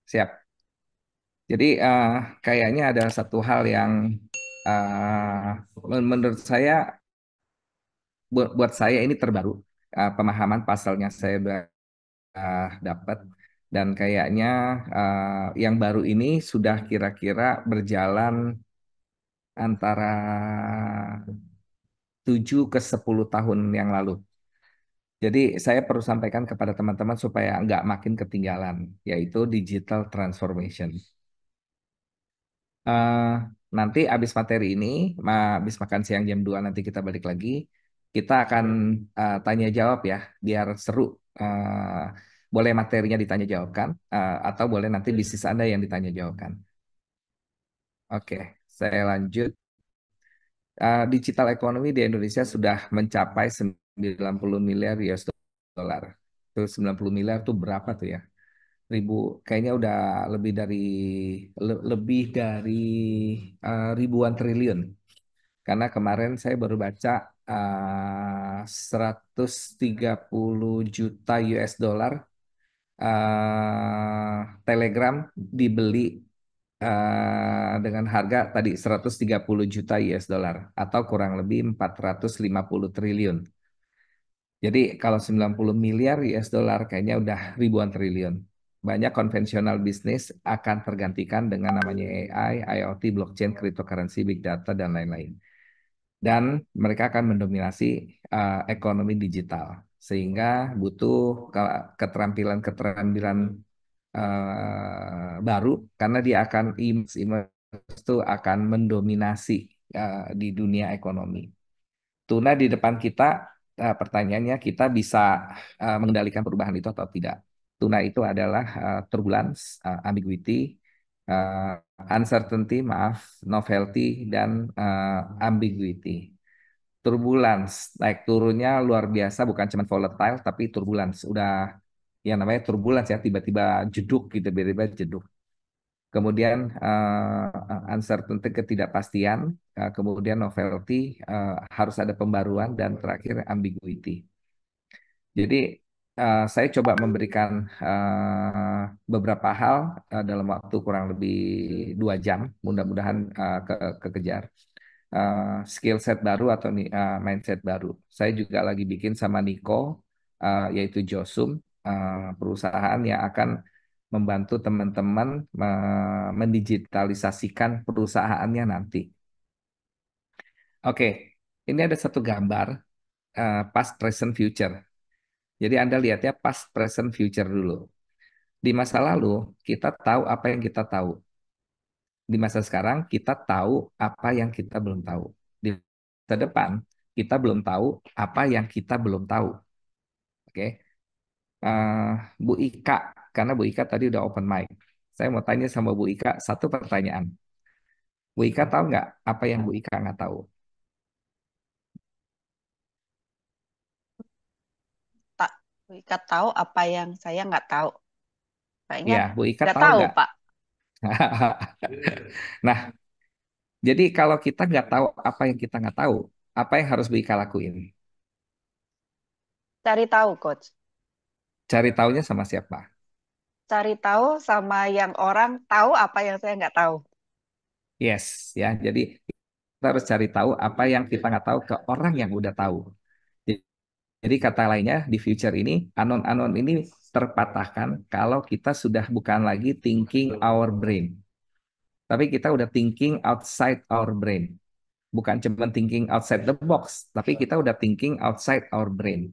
Siap. Jadi kayaknya ada satu hal yang menurut saya, buat saya ini terbaru. Pemahaman pasalnya saya udah dapat, dan kayaknya yang baru ini sudah kira-kira berjalan antara 7 ke 10 tahun yang lalu. Jadi saya perlu sampaikan kepada teman-teman supaya nggak makin ketinggalan, yaitu digital transformation. Eh, Nanti abis materi ini, abis makan siang jam 2 nanti kita balik lagi. Kita akan tanya jawab ya, biar seru. Eh, Boleh materinya ditanya jawabkan, atau boleh nanti bisnis Anda yang ditanya jawabkan. Oke, saya lanjut. Digital ekonomi di Indonesia sudah mencapai 90 miliar US dollar. Itu 90 miliar tuh berapa tuh ya? Kayaknya udah lebih dari lebih dari ribuan triliun. Karena kemarin saya baru baca 130 juta US dollar Telegram dibeli dengan harga tadi 130 juta US dollar atau kurang lebih 450 triliun. Jadi kalau 90 miliar US dollar kayaknya udah ribuan triliun. Banyak konvensional bisnis akan tergantikan dengan namanya AI, IoT, blockchain, cryptocurrency, big data, dan lain-lain. Dan mereka akan mendominasi ekonomi digital. Sehingga butuh keterampilan-keterampilan baru, karena dia akan image itu akan mendominasi di dunia ekonomi. Tuna di depan kita, pertanyaannya kita bisa mengendalikan perubahan itu atau tidak. Tuna itu adalah turbulence, ambiguity, uncertainty, maaf, novelty, dan ambiguity. Turbulence, naik turunnya luar biasa, bukan cuma volatile, tapi turbulence. Udah yang namanya turbulence ya, tiba-tiba jeduk gitu, tiba-tiba jeduk. Kemudian uncertainty, ketidakpastian, kemudian novelty, harus ada pembaruan, dan terakhir ambiguity. Jadi saya coba memberikan beberapa hal dalam waktu kurang lebih 2 jam, mudah-mudahan kekejar. Skill set baru atau mindset baru. Saya juga lagi bikin sama Niko, yaitu Josum, perusahaan yang akan membantu teman-teman mendigitalisasikan perusahaannya nanti. Oke, ini ada satu gambar past, present, future. Jadi Anda lihatnya past, present, future dulu. Di masa lalu kita tahu apa yang kita tahu. Di masa sekarang kita tahu apa yang kita belum tahu. Di masa depan kita belum tahu apa yang kita belum tahu. Oke. Eh, Bu Ika, karena Bu Ika tadi udah open mic. Saya mau tanya sama Bu Ika satu pertanyaan. Bu Ika tahu nggak apa yang Bu Ika nggak tahu? Tak, Wika tahu apa yang saya nggak tahu. Kayaknya Ya, Bu Ika nggak tahu tahu, nggak? Pak. Nah, jadi kalau kita nggak tahu apa yang kita nggak tahu, apa yang harus Bu Ika lakuin? Cari tahu, Coach. Cari taunya sama siapa? Cari tahu sama yang orang tahu apa yang saya nggak tahu. Yes, ya. Jadi kita harus cari tahu apa yang kita nggak tahu ke orang yang udah tahu. Jadi kata lainnya di future ini, anon-anon ini terpatahkan kalau kita sudah bukan lagi thinking our brain, tapi kita udah thinking outside our brain. Bukan cuma thinking outside the box, tapi kita udah thinking outside our brain.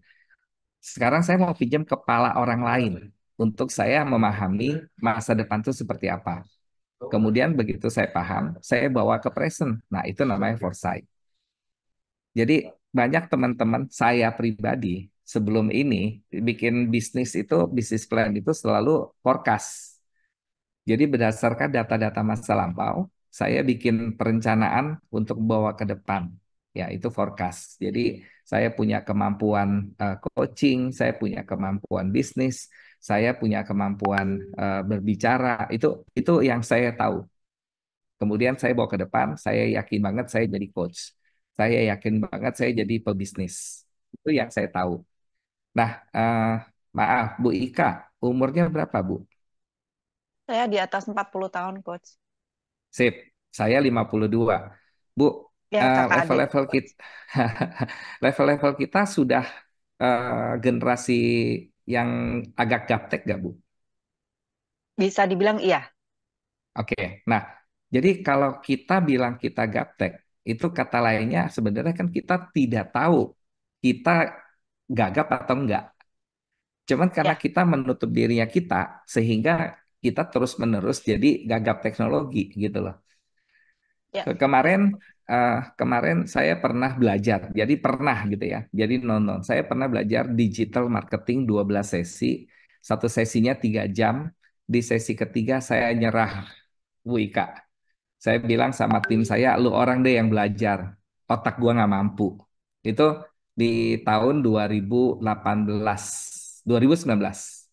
Sekarang saya mau pinjam kepala orang lain untuk saya memahami masa depan itu seperti apa. Kemudian begitu saya paham, saya bawa ke present. Nah, itu namanya foresight. Jadi banyak teman-teman saya pribadi sebelum ini bikin bisnis itu, bisnis plan itu selalu forecast. Jadi berdasarkan data-data masa lampau, saya bikin perencanaan untuk bawa ke depan. Ya, itu forecast. Jadi saya punya kemampuan coaching, saya punya kemampuan bisnis, saya punya kemampuan berbicara. Itu yang saya tahu. Kemudian saya bawa ke depan, saya yakin banget saya jadi coach. Saya yakin banget saya jadi pebisnis. Itu yang saya tahu. Nah, maaf Bu Ika, umurnya berapa Bu? Saya di atas 40 tahun, Coach. Sip, saya 52. Bu, Ya, kakak adik, level-level Coach. kita level-level kita sudah generasi yang agak gaptek gak, Bu? Bisa dibilang iya. Oke. Nah, jadi kalau kita bilang kita gaptek, itu kata lainnya sebenarnya kan kita tidak tahu kita gagap atau enggak. Cuman karena Ya, kita menutup dirinya kita, sehingga kita terus-menerus jadi gagap teknologi gitu loh. ya, Kemarin betul. kemarin saya pernah belajar. Jadi pernah gitu ya. Jadi non. Saya pernah belajar digital marketing 12 sesi. Satu sesinya 3 jam. Di sesi ketiga saya nyerah, Bu Ika. Saya bilang sama tim saya, lu orang deh yang belajar. Otak gua nggak mampu. Itu di tahun 2018, 2019.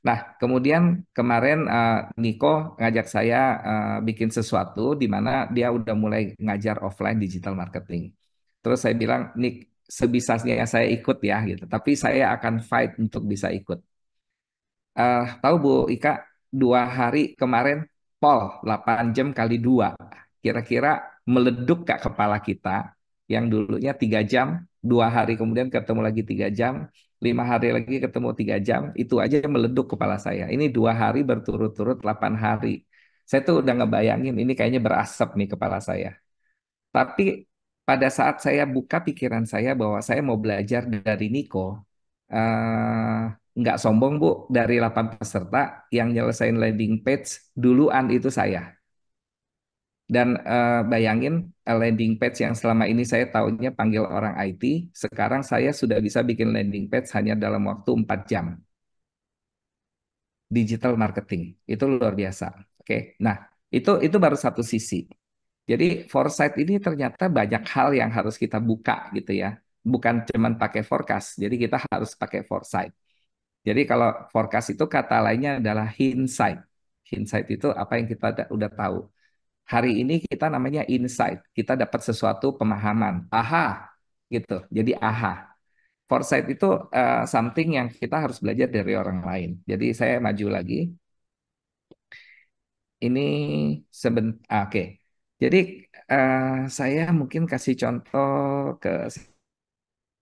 Nah, kemudian kemarin Niko ngajak saya bikin sesuatu di mana dia udah mulai ngajar offline digital marketing. Terus saya bilang, Nik, sebisanya saya ikut ya gitu. Tapi saya akan fight untuk bisa ikut. Tahu Bu Ika, 2 hari kemarin pol 8 jam kali 2. Kira-kira meleduk gak kepala kita yang dulunya 3 jam, 2 hari kemudian ketemu lagi 3 jam, 5 hari lagi ketemu 3 jam, itu aja meleduk kepala saya. Ini 2 hari berturut-turut 8 hari. Saya tuh udah ngebayangin ini kayaknya berasap nih kepala saya. Tapi pada saat saya buka pikiran saya bahwa saya mau belajar dari Niko, eh, nggak sombong Bu, dari 8 peserta yang nyelesain landing page duluan itu saya. Dan bayangin landing page yang selama ini saya tahunya panggil orang IT, sekarang saya sudah bisa bikin landing page hanya dalam waktu 4 jam. Digital marketing, itu luar biasa. Oke, nah itu baru satu sisi. Jadi foresight ini ternyata banyak hal yang harus kita buka gitu ya. Bukan cuman pakai forecast, jadi kita harus pakai foresight. Jadi kalau forecast itu kata lainnya adalah hindsight. Hindsight itu apa yang kita udah tahu. Hari ini kita namanya insight. Kita dapat sesuatu pemahaman. Aha, gitu. Jadi aha. Foresight itu something yang kita harus belajar dari orang lain. Jadi saya maju lagi. Ini oke. Jadi eh, saya mungkin kasih contoh ke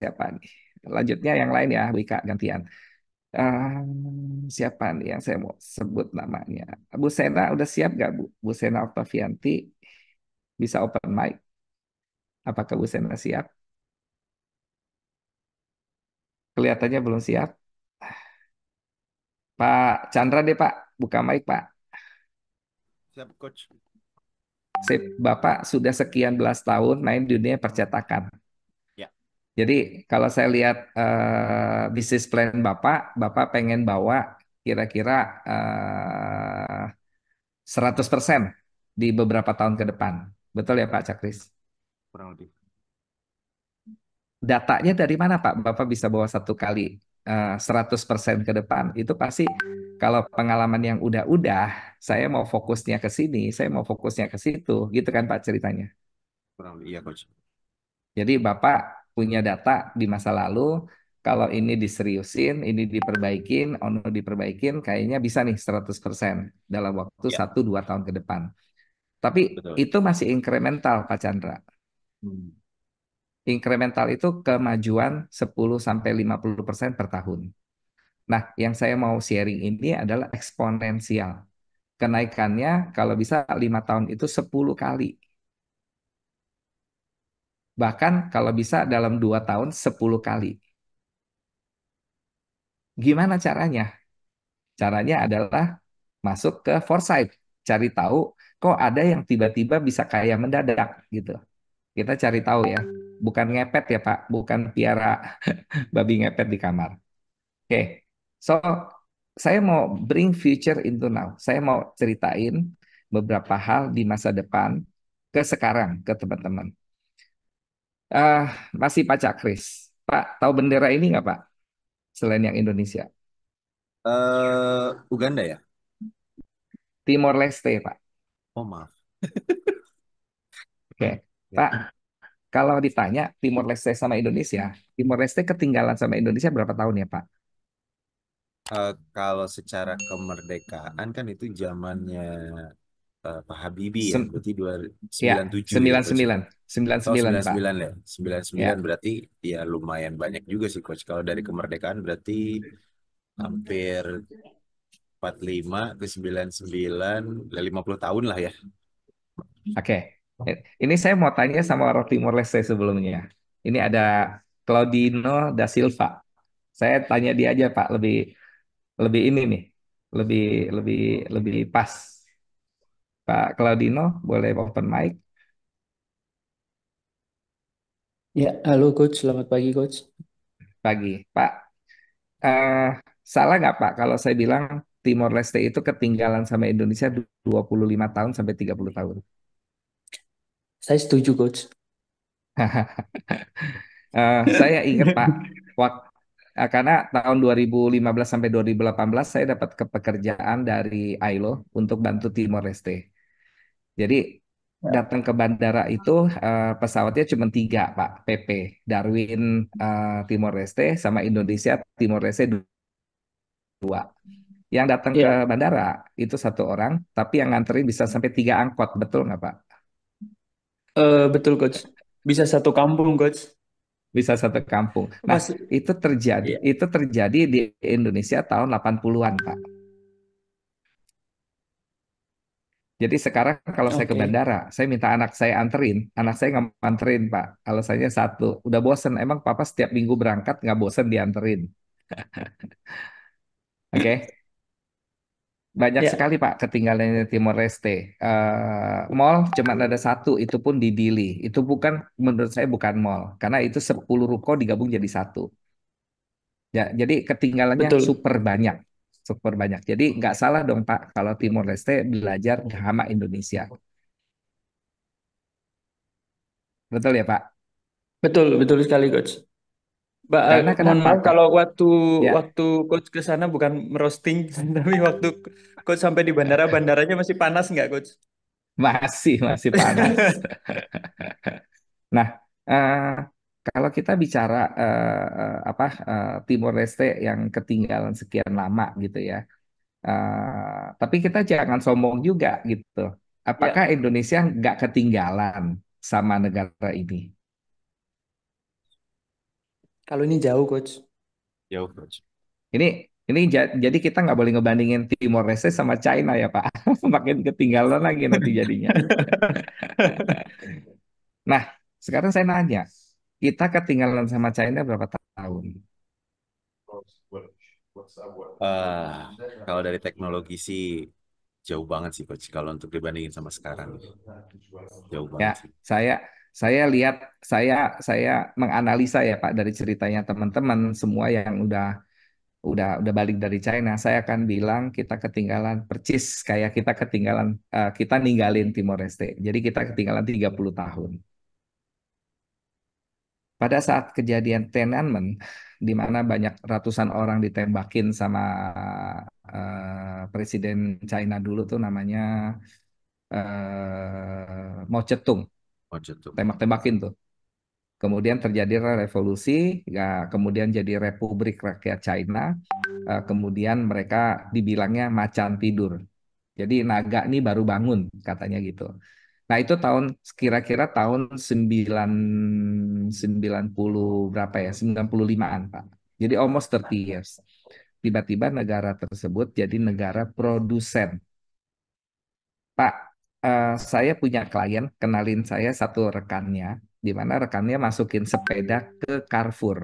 siapa nih. Lanjutnya yang lain ya, Wika gantian. Siapa nih yang saya mau sebut namanya? Bu Sena udah siap gak Bu? Bu Sena Oktavianti bisa open mic. Apakah Bu Sena siap? Kelihatannya belum siap. Pak Chandra deh Pak, buka mic Pak. Siap, Coach. Sip, Bapak sudah sekian belas tahun main di dunia percetakan. Ya, Jadi kalau saya lihat bisnis plan Bapak, Bapak pengen bawa kira-kira 100% di beberapa tahun ke depan. Betul ya Pak Cakris? kurang lebih. Datanya dari mana Pak? Bapak bisa bawa satu kali 100% ke depan. Itu pasti kalau pengalaman yang udah-udah, saya mau fokusnya ke sini, saya mau fokusnya ke situ. Gitu kan Pak ceritanya. Kurang lebih. Iya, Coach. Jadi Bapak punya data di masa lalu, kalau ini diseriusin, ini diperbaikin, ono diperbaikin, kayaknya bisa nih 100% dalam waktu Ya, 1-2 tahun ke depan. Tapi betul. itu masih incremental Pak Chandra. Hmm. Incremental itu kemajuan 10-50% per tahun. Nah, yang saya mau sharing ini adalah eksponensial. Kenaikannya kalau bisa 5 tahun itu 10 kali. Bahkan kalau bisa dalam 2 tahun 10 kali. Gimana caranya? Caranya adalah masuk ke foresight. Cari tahu kok ada yang tiba-tiba bisa kaya mendadak gitu. Kita cari tahu ya. Bukan ngepet ya Pak, bukan piara babi ngepet di kamar. Oke, so saya mau bring future into now. Saya mau ceritain beberapa hal di masa depan ke sekarang ke teman-teman. Ah, masih Pak Cakris. Pak, tahu bendera ini nggak Pak? Selain yang Indonesia. Uganda ya? Timor Leste, Pak. Oh, maaf. Oke, Ya. Pak. Kalau ditanya Timor Leste sama Indonesia, Timor Leste ketinggalan sama Indonesia berapa tahun ya Pak? Kalau secara kemerdekaan kan itu zamannya Pak Habibie ya, Sem- berarti ya, 97 ya sembilan coach. sembilan sembilan Oh sembilan sembilan Pak. sembilan ya, 99 Ya, berarti ya lumayan banyak juga sih coach. Kalau dari kemerdekaan berarti hampir 45 ke 99, 50 tahun lah ya. oke. Ini saya mau tanya sama orang Timor Leste sebelumnya. Ini ada Claudino da Silva. Saya tanya dia aja Pak, lebih lebih ini nih, lebih lebih lebih pas. Pak Claudino, boleh open mic Ya, halo coach, selamat pagi coach. pagi. Pak, eh, salah nggak Pak kalau saya bilang Timor Leste itu ketinggalan sama Indonesia 25 tahun sampai 30 tahun? Saya setuju coach. Saya ingat Pak, karena tahun 2015 sampai 2018 saya dapat kepekerjaan dari ILO untuk bantu Timor Leste. Jadi Ya. datang ke bandara itu pesawatnya cuma tiga Pak, PP, Darwin Timor Leste sama Indonesia Timor Leste dua. Yang datang ke Ya, bandara itu satu orang, tapi yang nganterin bisa sampai tiga angkot, betul nggak Pak? betul coach. Bisa satu kampung coach. Bisa satu kampung. Nah, Masih, ya, itu terjadi di Indonesia tahun 80-an, Pak. Jadi sekarang kalau saya ke oke. bandara, saya minta anak saya anterin, anak saya nggak mau anterin, Pak. Alasannya satu, udah bosen. Emang Papa setiap minggu berangkat nggak bosen dianterin. Oke, banyak Ya, sekali Pak ketinggalan di Timor Leste. Mall cuma ada satu, itu pun di Dili. Itu bukan, menurut saya bukan mall, karena itu 10 ruko digabung jadi satu. Ya, jadi ketinggalannya betul. super banyak, super banyak. Jadi nggak salah dong Pak kalau Timor Leste belajar sama Indonesia. Betul ya Pak? Betul, betul sekali coach. Mbak, Karena mohon kenapa maaf Kak? kalau waktu Ya, waktu coach ke sana bukan merosting, tapi waktu coach sampai di bandara, bandaranya masih panas nggak coach? masih panas. Nah, eh, kalau kita bicara Timor Leste yang ketinggalan sekian lama gitu ya. Tapi kita jangan sombong juga gitu. Apakah Ya, Indonesia nggak ketinggalan sama negara ini? kalau ini jauh coach. Jauh coach. Ini jadi kita nggak boleh ngebandingin Timor Leste sama China ya Pak. Makin ketinggalan lagi nanti jadinya. Nah, sekarang saya nanya, kita ketinggalan sama China berapa tahun? Eh, Kalau dari teknologi sih jauh banget sih coach. Kalau untuk dibandingin sama sekarang, jauh Ya, banget sih. saya saya lihat saya menganalisa ya Pak dari ceritanya teman-teman semua yang udah balik dari China, saya akan bilang kita ketinggalan percis kayak kita ketinggalan kita ninggalin Timor Leste. Jadi kita ketinggalan 30 tahun. Pada saat kejadian Tiananmen di mana banyak ratusan orang ditembakin sama presiden China dulu tuh namanya Mao Zedong, Oh, jatuh. tembak-tembakin tuh. Kemudian terjadi revolusi, ya, kemudian jadi Republik Rakyat China, kemudian mereka dibilangnya macan tidur. Jadi naga ini baru bangun katanya gitu. Nah itu kira-kira tahun 90 berapa ya? 95-an Pak. Jadi almost 30 years. Tiba-tiba negara tersebut jadi negara produsen. Pak, saya punya klien, kenalin saya satu rekannya, di mana rekannya masukin sepeda ke Carrefour.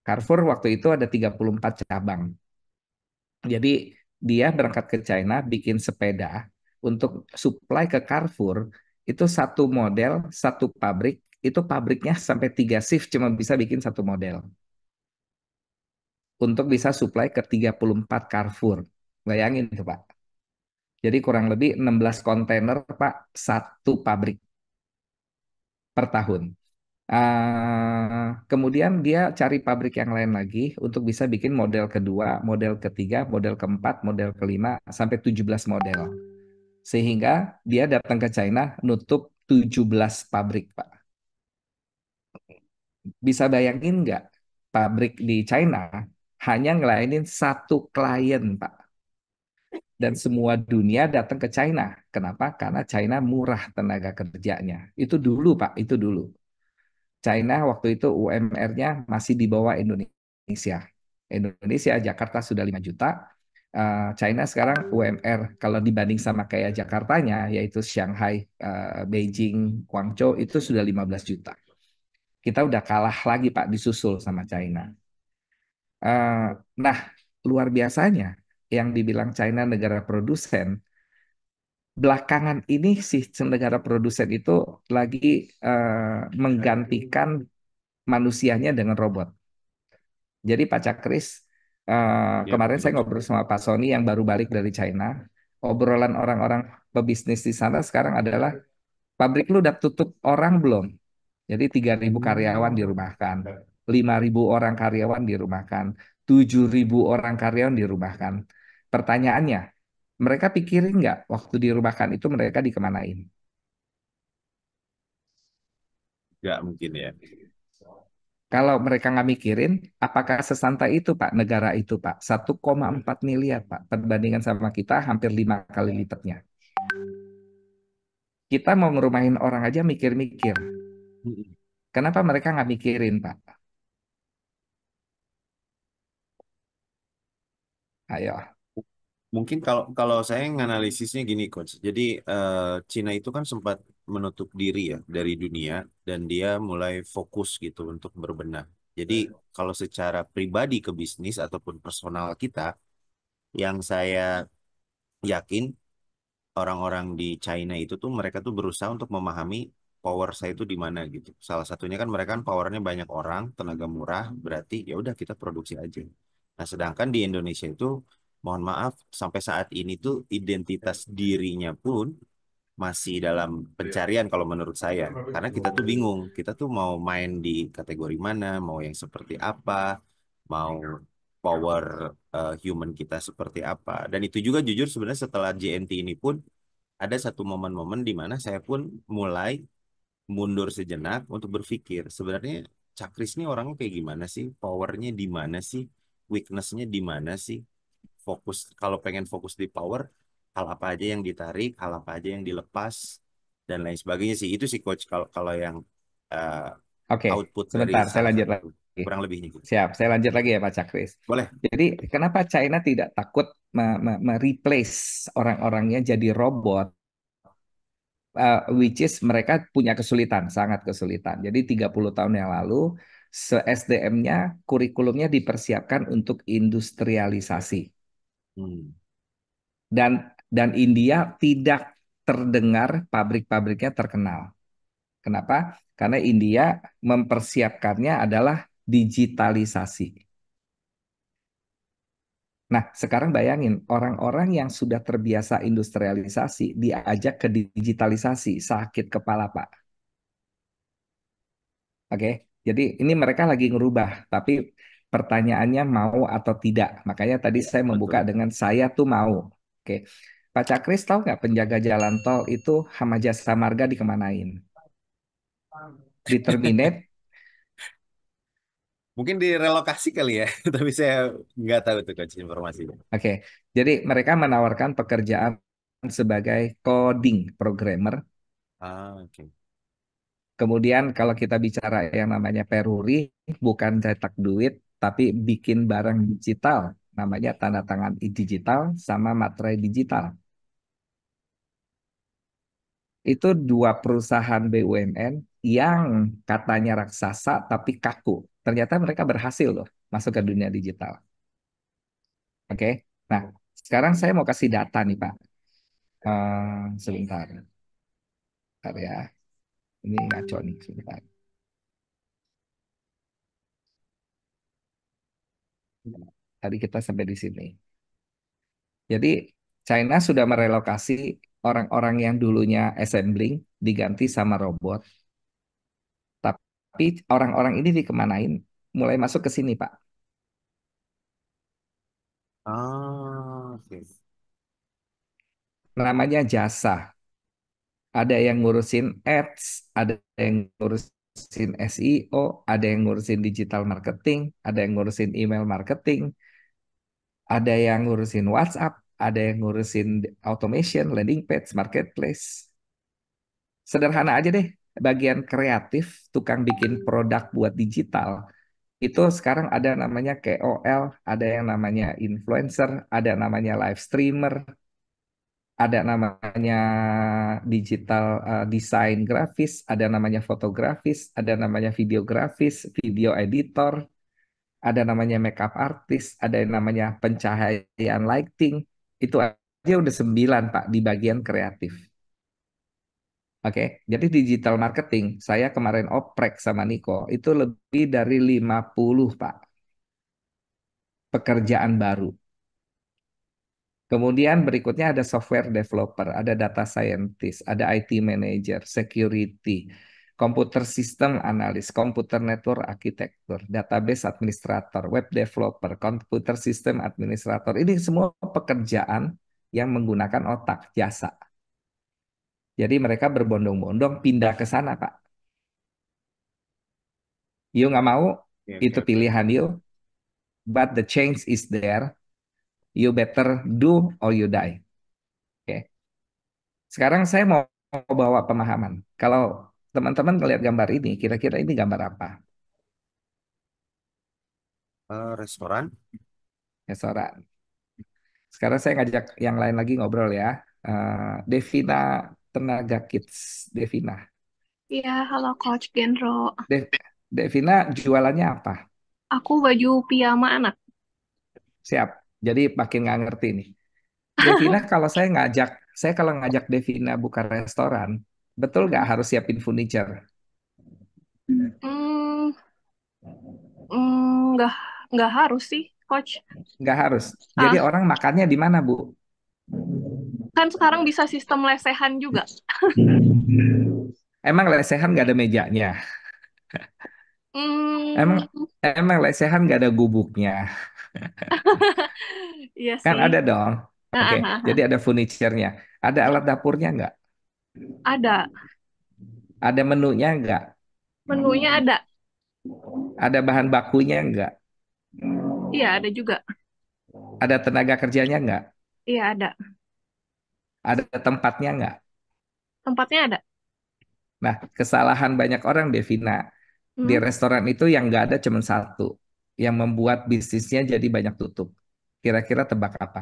Carrefour waktu itu ada 34 cabang. Jadi dia berangkat ke China, bikin sepeda untuk supply ke Carrefour, itu satu model, satu pabrik, itu pabriknya sampai 3 shift cuma bisa bikin satu model. Untuk bisa supply ke 34 Carrefour. Bayangin itu Pak. Jadi kurang lebih 16 kontainer Pak, satu pabrik per tahun. Kemudian dia cari pabrik yang lain lagi untuk bisa bikin model kedua, model ketiga, model keempat, model kelima, sampai 17 model. Sehingga dia datang ke China nutup 17 pabrik, Pak. Bisa bayangin nggak pabrik di China hanya ngelayanin satu klien, Pak. Dan semua dunia datang ke China. Kenapa? Karena China murah tenaga kerjanya. Itu dulu, Pak, itu dulu. China waktu itu UMR-nya masih di bawah Indonesia. Indonesia, Jakarta sudah 5 juta. China sekarang UMR kalau dibanding sama kayak Jakartanya, yaitu Shanghai, Beijing, Guangzhou, itu sudah 15 juta. Kita udah kalah lagi, Pak, disusul sama China. Eh, nah, luar biasanya yang dibilang China negara produsen, belakangan ini sih negara produsen itu lagi menggantikan manusianya dengan robot. Jadi Pak Cakris, Ya, kemarin saya betul. ngobrol sama Pak Sony yang baru balik dari China. Obrolan orang-orang pebisnis di sana sekarang adalah pabrik lu udah tutup orang belum? Jadi 3.000 karyawan dirumahkan, 5.000 orang karyawan dirumahkan, 7.000 orang karyawan dirumahkan. Pertanyaannya, mereka pikirin nggak waktu dirumahkan itu mereka dikemanain? Nggak mungkin ya. Kalau mereka nggak mikirin, apakah sesantai itu Pak negara itu Pak? 1,4 miliar Pak, perbandingan sama kita hampir 5 kali lipatnya. Kita mau ngerumahin orang aja mikir-mikir. Kenapa mereka nggak mikirin Pak? Ayo. Mungkin kalau kalau saya nganalisisnya gini, Coach. Jadi Cina itu kan sempat menutup diri ya dari dunia dan dia mulai fokus gitu untuk berbenah. Jadi kalau secara pribadi ke bisnis ataupun personal kita, yang saya yakin orang-orang di China itu tuh mereka tuh berusaha untuk memahami power saya itu di mana gitu. Salah satunya kan mereka kan powernya banyak orang, tenaga murah, berarti ya udah kita produksi aja. Nah, sedangkan di Indonesia itu mohon maaf sampai saat ini tuh identitas dirinya pun masih dalam pencarian kalau menurut saya. Karena kita tuh bingung, kita tuh mau main di kategori mana, mau yang seperti apa, mau power human kita seperti apa. Dan itu juga jujur sebenarnya setelah JNT ini pun ada satu momen-momen di mana saya pun mulai mundur sejenak untuk berpikir sebenarnya Cakris ini orangnya kayak gimana sih, powernya di mana sih, weaknessnya di mana sih, fokus kalau pengen fokus di power, hal apa aja yang ditarik, hal apa aja yang dilepas dan lain sebagainya sih itu sih coach kalau kalau yang eh, Oke, output dari sebentar, saya salah lanjut satu lagi. kurang lebihnya gitu. Siap, saya lanjut lagi ya Pak Cakris. Boleh. Jadi, kenapa China tidak takut mereplace orang-orangnya jadi robot, which is mereka punya kesulitan, sangat kesulitan. Jadi 30 tahun yang lalu, SDM-nya, kurikulumnya dipersiapkan untuk industrialisasi. Hmm. Dan India tidak terdengar pabrik-pabriknya terkenal. Kenapa? Karena India mempersiapkannya adalah digitalisasi. Nah, sekarang bayangin orang-orang yang sudah terbiasa industrialisasi diajak ke digitalisasi, sakit kepala, Pak. Oke, jadi ini mereka lagi ngerubah, tapi pertanyaannya mau atau tidak. Makanya tadi saya membuka Betul. dengan saya tuh mau. Oke, Pak Cakris tahu nggak penjaga jalan tol itu sama jasa marga dikemanain? Di terminate. Mungkin direlokasi kali ya, tapi saya nggak tahu tuh coach informasinya. Oke, jadi mereka menawarkan pekerjaan sebagai coding programmer. Oke. Kemudian kalau kita bicara yang namanya peruri, bukan cetak duit, tapi bikin barang digital, namanya tanda tangan digital sama materai digital. Itu dua perusahaan BUMN yang katanya raksasa tapi kaku. Ternyata mereka berhasil loh masuk ke dunia digital. Oke, nah sekarang saya mau kasih data nih Pak. Sebentar, bentar ya. Ini ngaco nih sebentar. Tadi kita sampai di sini. Jadi China sudah merelokasi orang-orang yang dulunya assembling diganti sama robot. Tapi orang-orang ini dikemanain? Mulai masuk ke sini, Pak. Oke. Namanya jasa. Ada yang ngurusin ads, ada yang ngurusin SEO, ada yang ngurusin digital marketing, ada yang ngurusin email marketing, ada yang ngurusin WhatsApp, ada yang ngurusin automation, landing page, marketplace. Sederhana aja deh, bagian kreatif, tukang bikin produk buat digital. Itu sekarang ada namanya KOL, ada yang namanya influencer, ada namanya live streamer, ada namanya digital design grafis, ada namanya fotografis, ada namanya videografis, video editor, ada namanya makeup artist, ada yang namanya pencahayaan lighting. Itu aja udah 9, Pak, di bagian kreatif. Oke, jadi digital marketing, saya kemarin oprek sama Niko, itu lebih dari 50, Pak, pekerjaan baru. Kemudian berikutnya ada software developer, ada data scientist, ada IT manager, security, computer system analyst, computer network architecture, database administrator, web developer, computer system administrator. Ini semua pekerjaan yang menggunakan otak, jasa. Jadi mereka berbondong-bondong pindah ke sana, Pak. You nggak mau, Oke, itu oke, oke. pilihan you, but the change is there. You better do or you die. Oke. Sekarang saya mau bawa pemahaman. Kalau teman-teman ngelihat gambar ini, kira-kira ini gambar apa? Restoran. Restoran. Sekarang saya ngajak yang lain lagi ngobrol ya. Devina Tenaga Kids. Devina. Iya, halo Coach Gendro. Devina jualannya apa? Aku baju piyama anak. Siap. Jadi makin nggak ngerti nih. Devina kalau ngajak Devina buka restoran, betul nggak harus siapin furniture? Hmm, nggak harus sih, Coach. Nggak harus. Jadi Ah, orang makannya di mana, Bu? kan sekarang bisa sistem lesehan juga. Emang lesehan nggak ada mejanya? Emang Hmm, emang lesehan nggak ada gubuknya? iya Kan sih. ada dong. Ah, Oke, ah, ah, ah. jadi ada furniture-nya. Ada alat dapurnya nggak? Ada. Ada menunya nggak? Menunya ada. Ada bahan bakunya nggak? Iya, ada juga. Ada tenaga kerjanya nggak? Iya, ada. Ada tempatnya nggak? Tempatnya ada. Nah, kesalahan banyak orang, Devina, di Hmm, restoran itu yang nggak ada cuma satu, yang membuat bisnisnya jadi banyak tutup. Kira-kira tebak apa?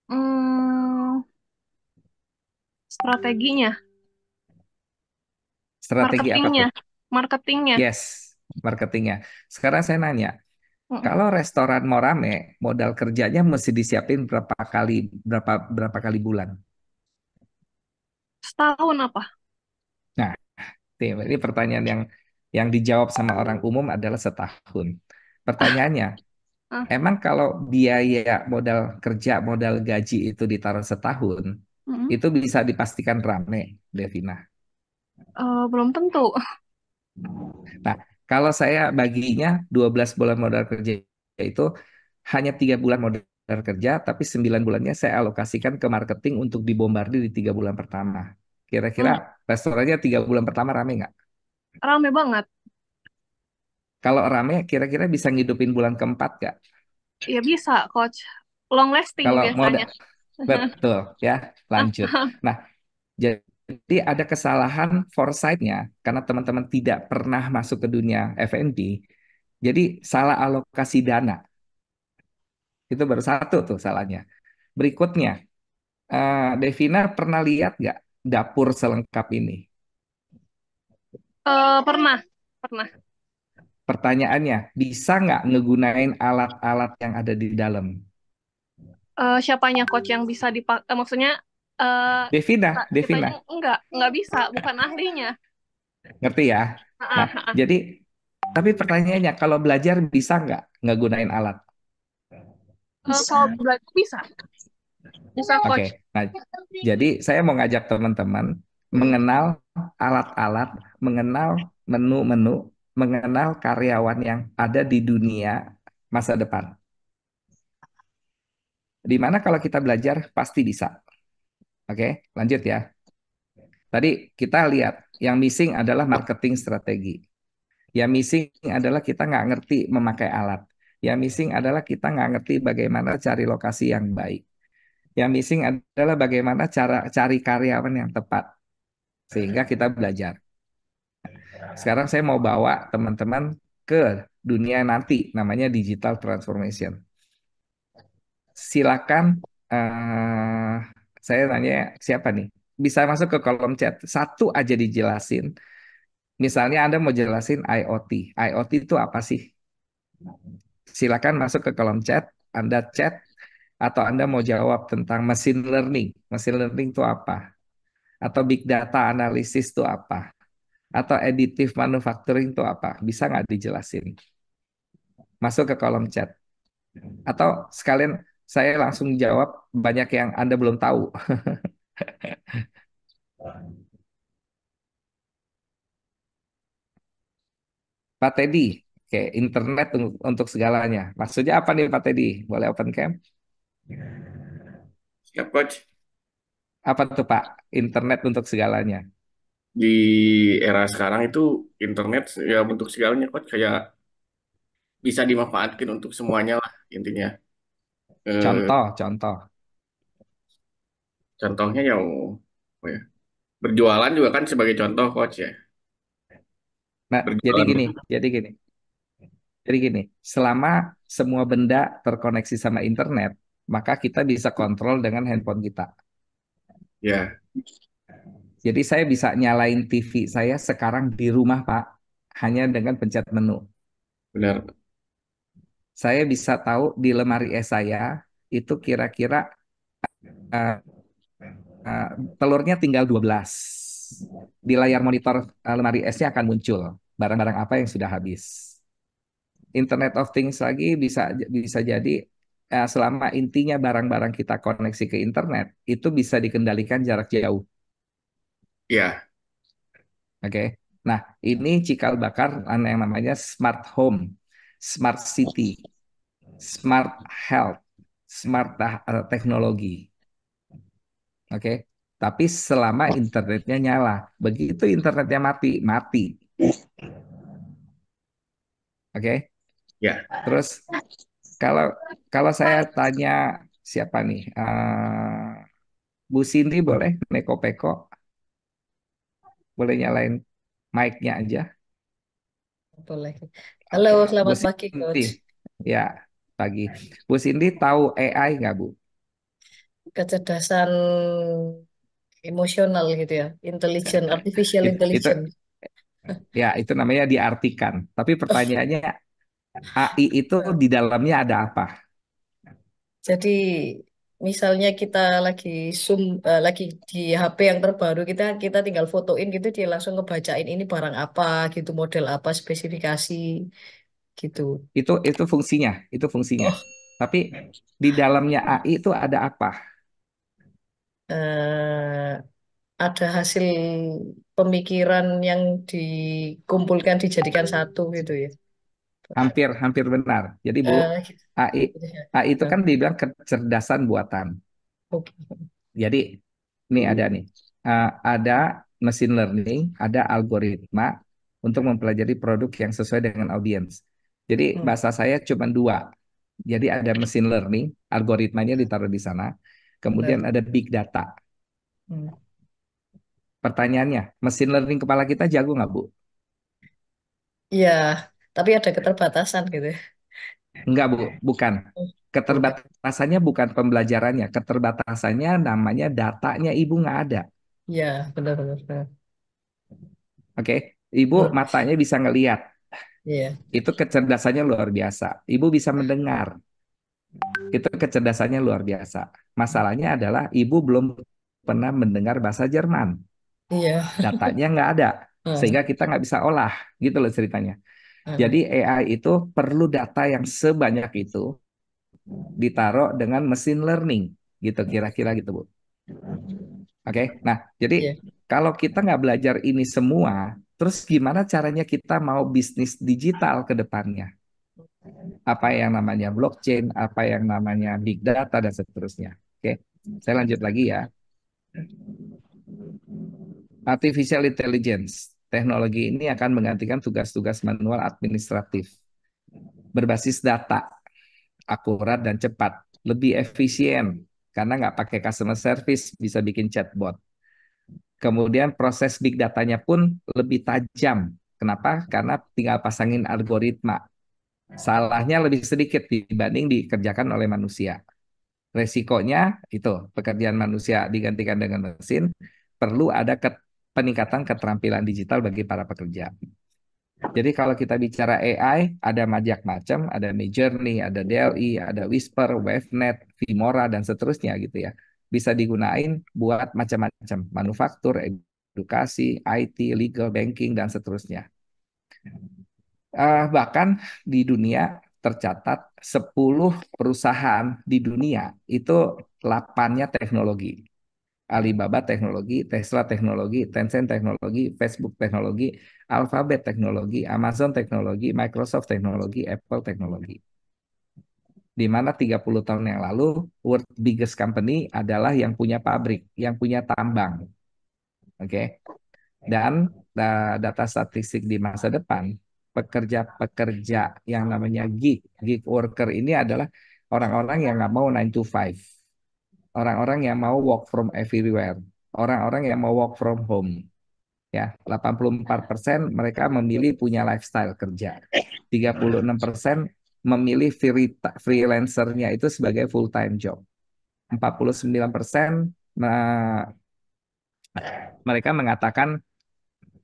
hmm, strateginya, Strategi apa marketingnya, tuh? marketingnya. Yes, marketingnya. Sekarang saya nanya, Mm-mm. kalau restoran mau rame, modal kerjanya mesti disiapin berapa kali bulan? Setahun apa? Nah, ini pertanyaan yang dijawab sama orang umum adalah setahun. Pertanyaannya, Ah, emang kalau biaya modal kerja, modal gaji itu ditaruh setahun, mm-mm. itu bisa dipastikan rame, Devina? Belum tentu. Nah, kalau saya baginya 12 bulan modal kerja itu hanya 3 bulan modal kerja, tapi 9 bulannya saya alokasikan ke marketing untuk dibombardir di 3 bulan pertama. Kira-kira Hmm, restorannya 3 bulan pertama rame nggak? rame banget. Kalau rame, kira-kira bisa ngidupin bulan keempat nggak? Ya bisa, Coach. Long lasting Kalau biasanya. modal, betul ya, lanjut. Nah, jadi ada kesalahan foresight-nya karena teman-teman tidak pernah masuk ke dunia F&B. Jadi salah alokasi dana. Itu baru satu tuh salahnya. Berikutnya, Devina pernah lihat nggak dapur selengkap ini? Pernah, pernah. Pertanyaannya, bisa nggak ngegunain alat-alat yang ada di dalam? Siapanya coach yang bisa dipakai? Maksudnya Devina, kitanya Devina, nggak bisa, bukan ahlinya. ngerti ya? Ah, Nah, ah, ah. jadi tapi pertanyaannya, kalau belajar bisa nggak ngegunain alat? Kalau belajar bisa, bisa Oke, coach. nah jadi saya mau ngajak teman-teman Mm. mengenal alat-alat, mengenal menu-menu, mengenal karyawan yang ada di dunia masa depan. Di mana kalau kita belajar pasti bisa. Oke, lanjut ya. Tadi kita lihat yang missing adalah marketing strategi. Yang missing adalah kita nggak ngerti memakai alat. Yang missing adalah kita nggak ngerti bagaimana cari lokasi yang baik. Yang missing adalah bagaimana cara cari karyawan yang tepat sehingga kita belajar. Sekarang saya mau bawa teman-teman ke dunia nanti namanya digital transformation. Silakan saya nanya siapa nih? Bisa masuk ke kolom chat. Satu aja dijelasin. Misalnya Anda mau jelasin IoT. IoT itu apa sih? Silakan masuk ke kolom chat, Anda chat atau Anda mau jawab tentang machine learning. Machine learning itu apa? Atau big data analysis itu apa? Atau additive manufacturing itu apa? Bisa nggak dijelasin? Masuk ke kolom chat. Atau sekalian saya langsung jawab banyak yang Anda belum tahu. Pak Teddy, oke, internet untuk segalanya. Maksudnya apa nih Pak Teddy? Boleh open cam? Siap, Coach. Apa tuh Pak? Internet untuk segalanya. Di era sekarang itu internet ya untuk segalanya, Coach. Kayak bisa dimanfaatkan untuk semuanya lah intinya. Eh, Contoh. Contohnya ya, apa ya, berjualan juga kan sebagai contoh, Coach ya. Nah, jadi Berjualan gini, jadi gini, jadi gini. Selama semua benda terkoneksi sama internet, maka kita bisa kontrol dengan handphone kita. ya, Jadi saya bisa nyalain TV saya sekarang di rumah, Pak, hanya dengan pencet menu. benar. Saya bisa tahu di lemari es saya itu kira-kira eh, eh, telurnya tinggal 12. Di layar monitor lemari esnya akan muncul barang-barang apa yang sudah habis. Internet of Things lagi bisa bisa jadi selama intinya barang-barang kita koneksi ke internet itu bisa dikendalikan jarak jauh. Ya, Oke. Nah, ini cikal bakal yang namanya smart home, smart city, smart health, smart teknologi. Oke. Tapi selama internetnya nyala, begitu internetnya mati, mati. Oke. ya. Terus kalau kalau saya tanya siapa nih? Bu Cindy boleh neko-peko, boleh nyalain mic-nya aja. Boleh. Halo, Oke, Bu selamat pagi, Cindy. Coach. Ya, pagi. Bu Cindy tahu AI nggak, Bu? Kecerdasan emosional gitu ya, intelligent, artificial Itu intelligence. ya itu namanya diartikan. Tapi pertanyaannya AI itu di dalamnya ada apa? Jadi, misalnya kita lagi zoom, lagi di HP yang terbaru, kita kita tinggal fotoin gitu, dia langsung ngebacain ini barang apa gitu, model apa, spesifikasi gitu. Itu fungsinya, itu fungsinya. Oh, Tapi di dalamnya AI itu ada apa? eh, ada hasil pemikiran yang dikumpulkan, dijadikan satu gitu ya. Hampir hampir benar. Jadi Bu, Gitu. AI Gitu ya. AI itu kan dibilang kecerdasan buatan. Oke. Jadi ini ada nih, ada machine learning, ada algoritma untuk mempelajari produk yang sesuai dengan audiens. Jadi Hmm, bahasa saya cuma dua. Jadi ada machine learning, algoritmanya ditaruh di sana. Kemudian benar. ada big data. Hmm. Pertanyaannya, mesin learning kepala kita jago nggak, Bu? Iya, tapi ada keterbatasan gitu ya. Enggak, Bu. Bukan. Oh, bukan. Keterbatasannya bukan pembelajarannya. Keterbatasannya namanya datanya Ibu nggak ada. Iya, benar-benar. Benar. Oke? Ibu Hmm, matanya bisa ngelihat. iya, Itu kecerdasannya luar biasa. Ibu bisa mendengar. Itu kecerdasannya luar biasa. Masalahnya adalah Ibu belum pernah mendengar bahasa Jerman. iya. Datanya nggak ada. Hmm, Sehingga kita nggak bisa olah. Gitu loh ceritanya. hmm. Jadi AI itu perlu data yang sebanyak itu ditaruh dengan mesin learning gitu kira-kira gitu Bu. Oke, nah jadi Iya, kalau kita nggak belajar ini semua, terus gimana caranya kita mau bisnis digital ke depannya? Apa yang namanya blockchain, apa yang namanya big data dan seterusnya. Oke, saya lanjut lagi ya. Artificial intelligence, teknologi ini akan menggantikan tugas-tugas manual administratif. berbasis data, akurat dan cepat, lebih efisien karena nggak pakai customer service, bisa bikin chatbot. Kemudian proses big datanya pun lebih tajam. Kenapa? Karena tinggal pasangin algoritma. Salahnya lebih sedikit dibanding dikerjakan oleh manusia. Resikonya itu pekerjaan manusia digantikan dengan mesin, perlu ada peningkatan keterampilan digital bagi para pekerja. Jadi kalau kita bicara AI, ada banyak macam, ada Midjourney, ada DALL-E, ada Whisper, WaveNet, Filmora, dan seterusnya gitu ya. Bisa digunain buat macam-macam, manufaktur, edukasi, IT, legal, banking, dan seterusnya. Bahkan di dunia tercatat 10 perusahaan di dunia itu 8-nya teknologi. Alibaba teknologi, Tesla teknologi, Tencent teknologi, Facebook teknologi, Alphabet teknologi, Amazon teknologi, Microsoft teknologi, Apple teknologi. Di mana 30 tahun yang lalu, world biggest company adalah yang punya pabrik, yang punya tambang. Oke. Dan data statistik di masa depan, pekerja-pekerja yang namanya gig worker ini adalah orang-orang yang nggak mau 9 to 5. Orang-orang yang mau work from everywhere, orang-orang yang mau work from home. Ya, 84% mereka memilih punya lifestyle kerja. 36% memilih freelancernya itu sebagai full time job. 49% mereka mengatakan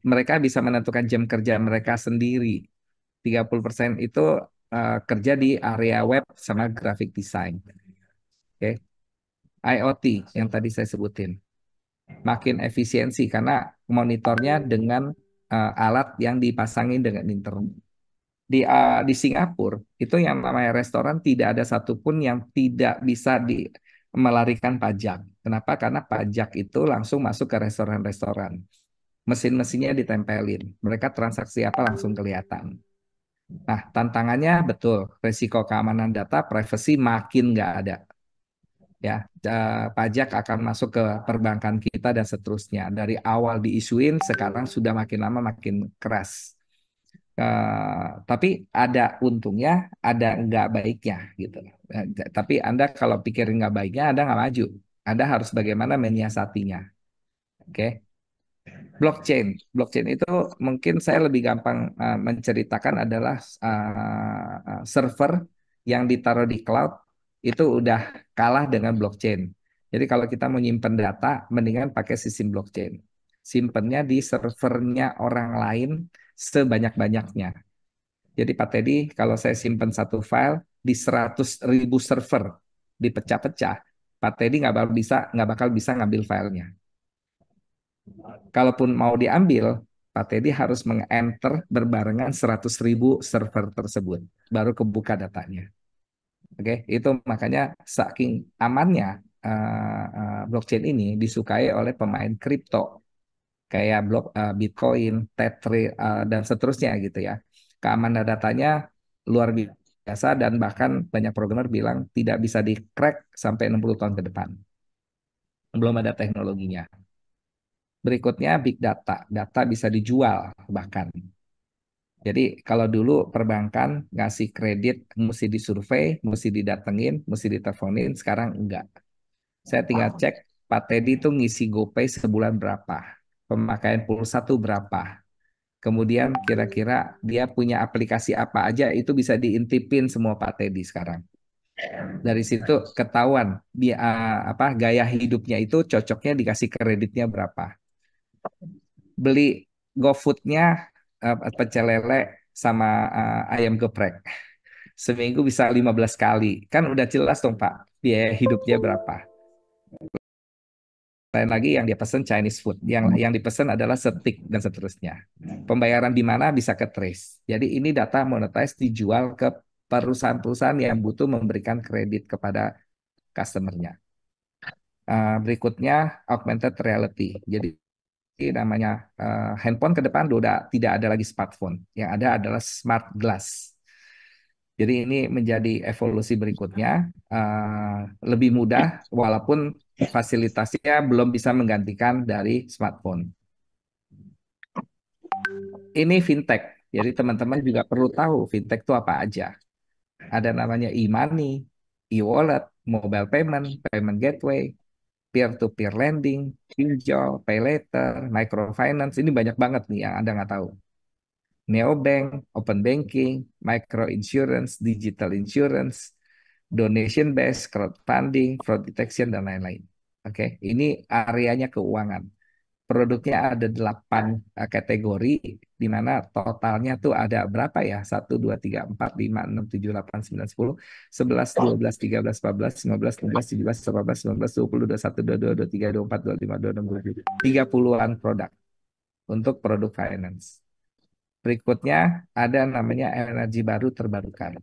mereka bisa menentukan jam kerja mereka sendiri. 30% itu kerja di area web sama graphic design. Oke. IoT yang tadi saya sebutin. Makin efisiensi karena monitornya dengan alat yang dipasangin dengan internet. Di Singapura itu yang namanya restoran tidak ada satupun yang tidak bisa melarikan pajak. Kenapa? Karena pajak itu langsung masuk ke restoran-restoran. Mesin-mesinnya ditempelin. Mereka transaksi apa langsung kelihatan. Nah, tantangannya betul. Risiko keamanan data, privacy makin nggak ada. Ya, pajak akan masuk ke perbankan kita dan seterusnya. Dari awal diisuin, sekarang sudah makin lama makin keras. Tapi ada untungnya, ada nggak baiknya gitu. Tapi Anda kalau pikirin nggak baiknya, Anda nggak maju. Anda harus bagaimana menyiasatinya. Oke. Blockchain itu mungkin saya lebih gampang menceritakan adalah server yang ditaruh di cloud itu udah kalah dengan blockchain. Jadi kalau kita mau nyimpen data, mendingan pakai sistem blockchain. Simpennya di servernya orang lain sebanyak-banyaknya. Jadi Pak Teddy, kalau saya simpen satu file di 100.000 server dipecah-pecah, Pak Teddy nggak bakal bisa ngambil filenya. Kalaupun mau diambil, Pak Teddy harus meng-enter berbarengan 100.000 server tersebut, baru kebuka datanya. Oke, itu makanya saking amannya blockchain ini disukai oleh pemain kripto kayak Bitcoin, Tether, dan seterusnya gitu ya. Keamanan datanya luar biasa dan bahkan banyak programmer bilang tidak bisa di-crack sampai 60 tahun ke depan. Belum ada teknologinya. Berikutnya big data. Data bisa dijual bahkan. Jadi kalau dulu perbankan ngasih kredit mesti disurvei, mesti didatengin, mesti diteleponin, sekarang enggak. Saya tinggal cek Pak Teddy itu ngisi GoPay sebulan berapa, pemakaian pulsa tuh berapa. Kemudian kira-kira dia punya aplikasi apa aja itu bisa diintipin semua Pak Teddy sekarang. Dari situ ketahuan dia gaya hidupnya itu cocoknya dikasih kreditnya berapa. Beli GoFood-nya pecel lele sama ayam geprek. Seminggu bisa 15 kali. Kan udah jelas dong Pak, biaya hidupnya berapa. Lain lagi yang dia pesan Chinese food. Yang dipesan adalah steak dan seterusnya. Pembayaran di mana bisa ke trace. Jadi ini data monetize dijual ke perusahaan-perusahaan yang butuh memberikan kredit kepada customer-nya. Berikutnya augmented reality. Jadi namanya handphone ke depan udah tidak ada lagi smartphone. Yang ada adalah smart glass. Jadi ini menjadi evolusi berikutnya, lebih mudah walaupun fasilitasnya belum bisa menggantikan dari smartphone. Ini fintech. Jadi teman-teman juga perlu tahu fintech itu apa aja. ada namanya e-money, e-wallet, mobile payment, payment gateway, peer-to-peer lending, pinjol, pay later, microfinance. Ini banyak banget nih yang Anda nggak tahu. Neobank, open banking, micro insurance, digital insurance, donation based, crowdfunding, fraud detection, dan lain-lain. Oke, ini areanya keuangan. Produknya ada 8 kategori, di mana totalnya tuh ada berapa ya? 1, 2, 3, 4, 5, 6, 7, 8, 9, 10, 11, 12, 13, 14, 15, 16, 17, 18, 19, 20, 21, 22, 23, 24, 25, 26, 27, 30-an produk untuk produk finance. Berikutnya ada namanya energi baru terbarukan.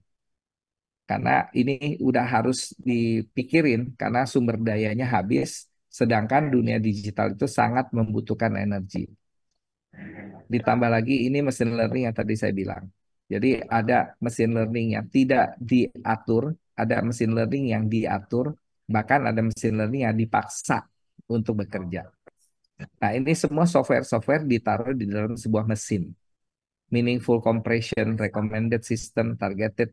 Karena ini udah harus dipikirin karena sumber dayanya habis, sedangkan dunia digital itu sangat membutuhkan energi. Ditambah lagi ini mesin learning yang tadi saya bilang. Jadi ada mesin learning yang tidak diatur, ada mesin learning yang diatur, bahkan ada mesin learning yang dipaksa untuk bekerja. Nah, ini semua software-software ditaruh di dalam sebuah mesin. Meaningful compression, recommended system, targeted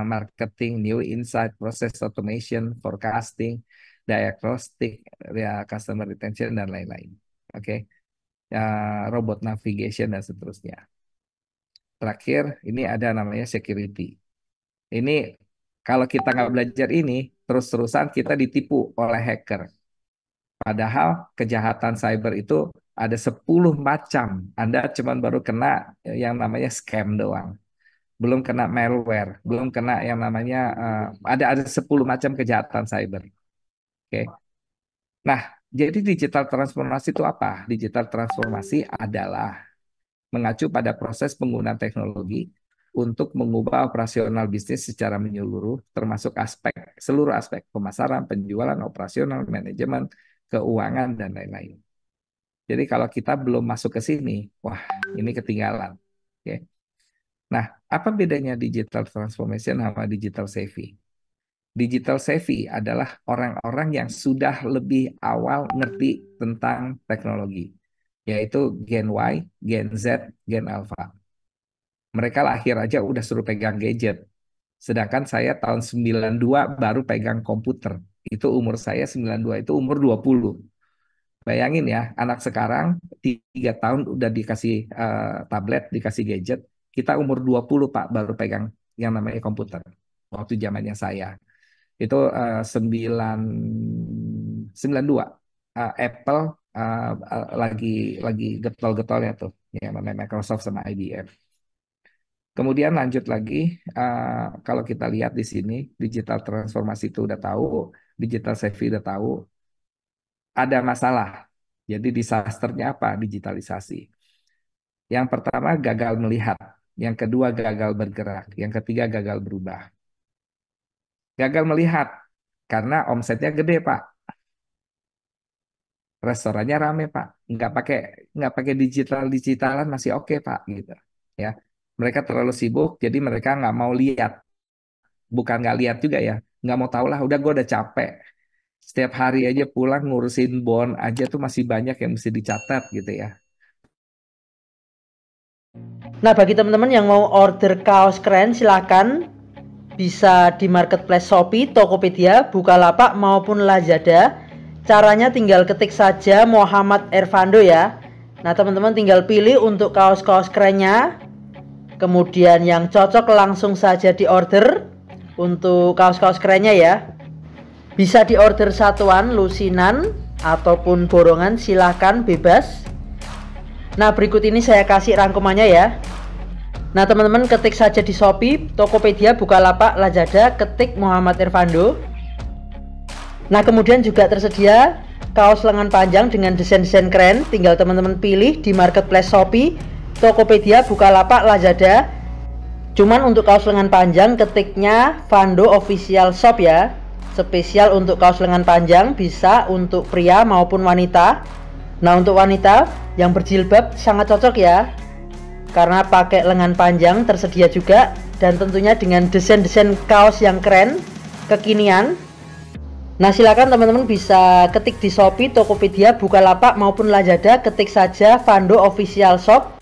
marketing, new insight, process automation, forecasting, diagnostic, customer retention, dan lain-lain. Oke, robot navigation dan seterusnya. Terakhir, ini ada namanya security. Ini kalau kita nggak belajar ini, terus-terusan kita ditipu oleh hacker. Padahal kejahatan cyber itu ada 10 macam. Anda cuma baru kena yang namanya scam doang. Belum kena malware, belum kena yang namanya ada 10 macam kejahatan cyber. Oke. Nah, jadi digital transformasi itu apa? Digital transformasi adalah mengacu pada proses penggunaan teknologi untuk mengubah operasional bisnis secara menyeluruh, termasuk seluruh aspek pemasaran, penjualan, operasional, manajemen, keuangan, dan lain-lain. Jadi kalau kita belum masuk ke sini, wah ini ketinggalan. Oke. Nah, apa bedanya digital transformation sama digital savvy? Digital savvy adalah orang-orang yang sudah lebih awal ngerti tentang teknologi, yaitu Gen Y, Gen Z, Gen Alpha. Mereka lahir aja udah suruh pegang gadget. Sedangkan saya tahun 92 baru pegang komputer. Itu umur saya 92 itu umur 20. Bayangin ya, anak sekarang 3 tahun udah dikasih tablet, dikasih gadget. Kita umur 20 Pak baru pegang yang namanya komputer. Waktu zamannya saya. Itu 92. Apple lagi getol-getolnya tuh. Yang namanya Microsoft sama IBM. Kemudian lanjut lagi, kalau kita lihat di sini, digital transformasi itu udah tahu, digital savvy udah tahu. Ada masalah. Jadi disasternya apa? Digitalisasi. Yang pertama gagal melihat. Yang kedua gagal bergerak. Yang ketiga gagal berubah. Gagal melihat. Karena omsetnya gede, Pak. Restorannya rame, Pak. Nggak pakai digitalan masih oke, Pak. Gitu. Ya. Mereka terlalu sibuk, jadi mereka nggak mau lihat. Bukan nggak lihat juga ya. Nggak mau tahu lah, udah gue udah capek. Setiap hari aja pulang ngurusin bond aja tuh masih banyak yang mesti dicatat gitu ya. Nah, bagi teman-teman yang mau order kaos keren silakan bisa di marketplace Shopee, Tokopedia, Bukalapak maupun Lazada. Caranya tinggal ketik saja Muhammad Ervando ya. Nah, teman-teman tinggal pilih untuk kaos-kaos kerennya. Kemudian yang cocok langsung saja diorder untuk kaos-kaos kerennya ya. Bisa diorder satuan, lusinan, ataupun borongan, silahkan bebas. Nah, berikut ini saya kasih rangkumannya ya. Nah, teman-teman ketik saja di Shopee, Tokopedia, Bukalapak, Lazada, ketik Muhammad Ervando. Nah, kemudian juga tersedia kaos lengan panjang dengan desain-desain keren. Tinggal teman-teman pilih di marketplace Shopee, Tokopedia, Bukalapak, Lazada. Cuman untuk kaos lengan panjang ketiknya Vando Official Shop ya. Spesial untuk kaos lengan panjang, bisa untuk pria maupun wanita. Nah, untuk wanita yang berjilbab sangat cocok ya, karena pakai lengan panjang tersedia juga. Dan tentunya dengan desain-desain kaos yang keren, kekinian. Nah, silakan teman-teman bisa ketik di Shopee, Tokopedia, Bukalapak maupun Lazada. Ketik saja Vando Official Shop.